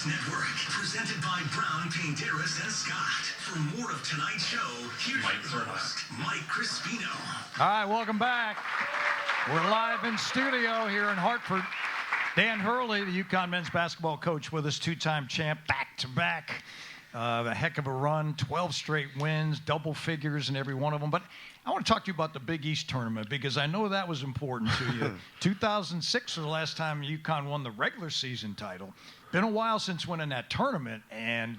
Sports Network, presented by Brown, Painteras, and Scott. For more of tonight's show, here's your host, Mike Crispino. All right, welcome back. We're live in studio here in Hartford. Dan Hurley, the Uconn men's basketball coach, with us, two-time champ, back-to-back. A heck of a run, 12 straight wins, double figures in every one of them. But I want to talk to you about the Big East tournament because I know that was important to you. 2006 was the last time Uconn won the regular season title. Been a while since winning that tournament, and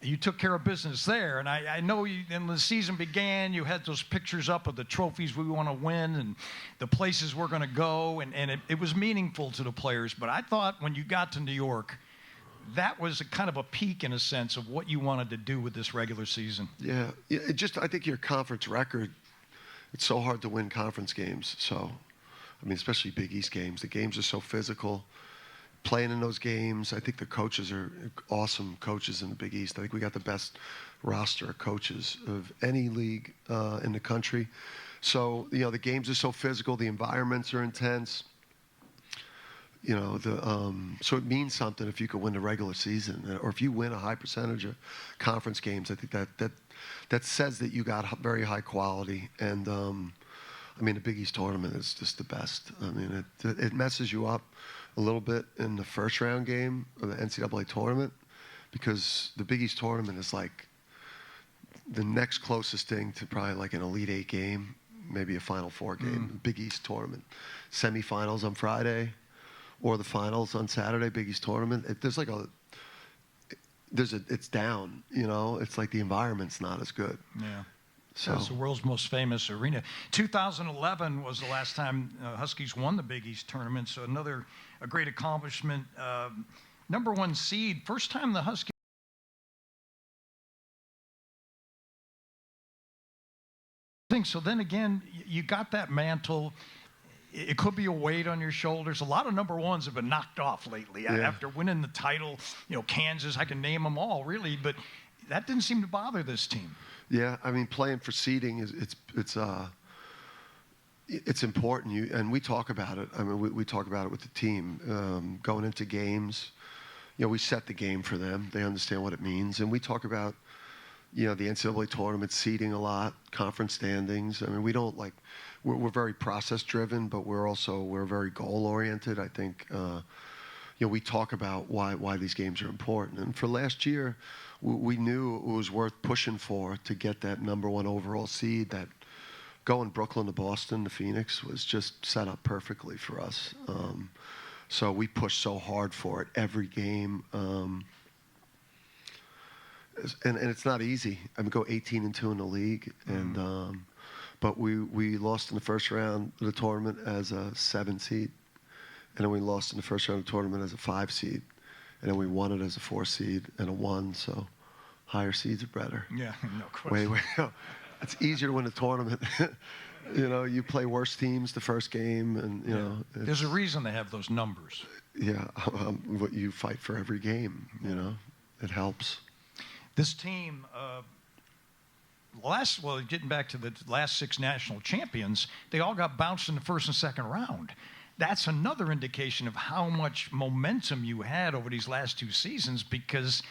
you took care of business there. And I know when the season began, you had those pictures up of the trophies we want to win and the places we're going to go, and it was meaningful to the players. But I thought when you got to New York, that was a kind of a peak, in a sense, of what you wanted to do with this regular season. Yeah, I think your conference record, it's so hard to win conference games. So, I mean, especially Big East games. The games are so physical. Playing in those games, I think the coaches are awesome coaches in the Big East. I think we got the best roster of coaches of any league in the country. So, the games are so physical. The environments are intense. So it means something if you could win the regular season, or if you win a high percentage of conference games. I think that says that you got very high quality. And the Big East tournament is just the best. I mean, it messes you up a little bit in the first round game of the NCAA tournament, because the Big East tournament is like the next closest thing to probably like an Elite Eight game, maybe a Final Four game. Big East tournament, semifinals on Friday, or the finals on Saturday. Big East tournament. It's down. It's like the environment's not as good. Yeah. So it's the world's most famous arena. 2011 was the last time Huskies won the Big East tournament. So a great accomplishment. Number one seed, first time the Huskies. So then again, you got that mantle. It could be a weight on your shoulders. A lot of number ones have been knocked off lately. Yeah. After winning the title, Kansas, I can name them all, really, but that didn't seem to bother this team. Yeah, I mean, playing for seeding it's important. And we talk about it. I mean, we talk about it with the team going into games. We set the game for them. They understand what it means, and we talk about the NCAA tournament seeding a lot, conference standings. I mean, we don't we're very process driven, but we're very goal oriented. I think we talk about why these games are important. And for last year, we knew it was worth pushing for to get that number one overall seed. That going Brooklyn to Boston to Phoenix was just set up perfectly for us. So we pushed so hard for it every game. And it's not easy. I mean, go 18-2 in the league, and but we lost in the first round of the tournament as a 7 seed, and then we lost in the first round of the tournament as a 5 seed, and then we won it as a 4 seed and a 1. So higher seeds are better. Yeah, no question. Wait. It's easier to win a tournament. You play worse teams the first game, and there's a reason they have those numbers. Yeah, you fight for every game. It helps. This team, getting back to the last 6 national champions, they all got bounced in the first and second round. That's another indication of how much momentum you had over these last 2 seasons, because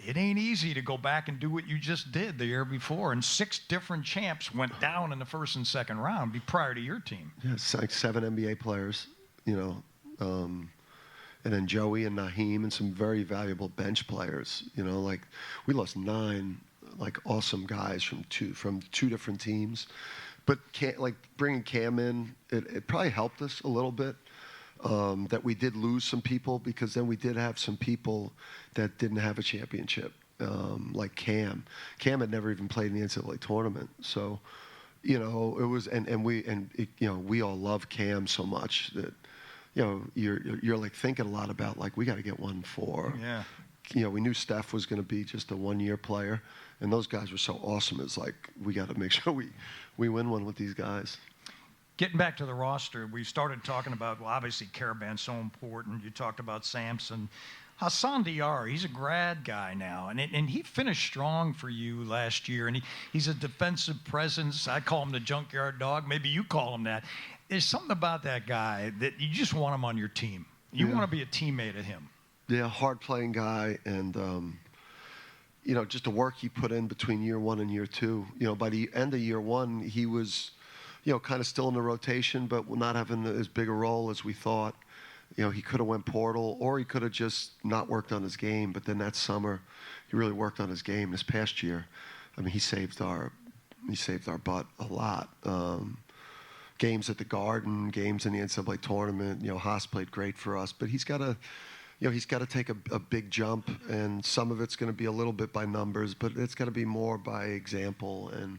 it ain't easy to go back and do what you just did the year before. And 6 different champs went down in the first and second round prior to your team. Yeah, it's like 7 NBA players, and then Joey and Naheem and some very valuable bench players. We lost 9 awesome guys from two different teams, but bringing Cam in, it probably helped us a little bit. That we did lose some people, because then we did have some people that didn't have a championship, like Cam. Cam had never even played in the NCAA tournament, so it was we all love Cam so much that. You're thinking a lot about we got to get one for. Yeah. We knew Steph was going to be just a 1-year player, and those guys were so awesome. It's we got to make sure we win one with these guys. Getting back to the roster, we started talking about, obviously Caravan's so important. You talked about Sampson. Hassan Diarra, he's a grad guy now, and he finished strong for you last year, and he's a defensive presence. I call him the junkyard dog. Maybe you call him that. There's something about that guy that you just want him on your team. You want to be a teammate of him. Yeah, hard-playing guy, and you know, just the work he put in between year 1 and year 2. You know, by the end of year 1, he was, you know, kind of still in the rotation, but not having as big a role as we thought. You know, he could have went portal, or he could have just not worked on his game. But then that summer, he really worked on his game. This past year, I mean, he saved our butt a lot. Games at the Garden, games in the NCAA tournament. You know, Haas played great for us, but he's got to. You know, he's got to take a big jump, and some of it's going to be a little bit by numbers, but it's got to be more by example and,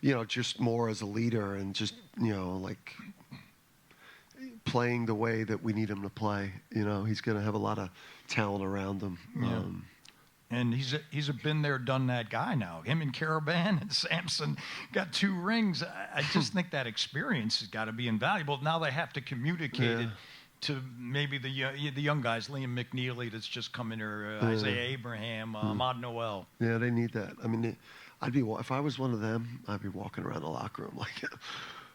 you know, just more as a leader and just, you know, like playing the way that we need him to play. You know, he's going to have a lot of talent around him. Yeah. And he's a been there, done that guy now. Him and Caravan and Sampson got 2 rings. I just think that experience has got to be invaluable. Now they have to communicate it to maybe the young guys, Liam McNeely that's just come in here, Isaiah Abraham, Ahmad Noel. Yeah, they need that. I mean, if I was one of them, I'd be walking around the locker room like,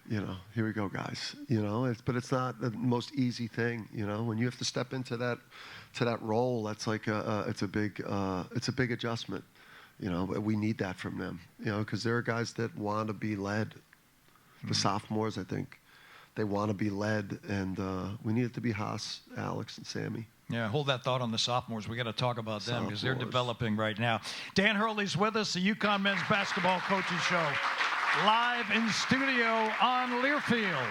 you know, here we go, guys. You know, but it's not the most easy thing. You know, when you have to step into that role, that's like it's a big adjustment. You know, but we need that from them. You know, because there are guys that want to be led. The sophomores, I think. They want to be led, and we need it to be Haas, Alex, and Sammy. Yeah, hold that thought on the sophomores. We got to talk about them because they're developing right now. Dan Hurley's with us, the Uconn Men's Basketball Coaches Show, live in studio on Learfield.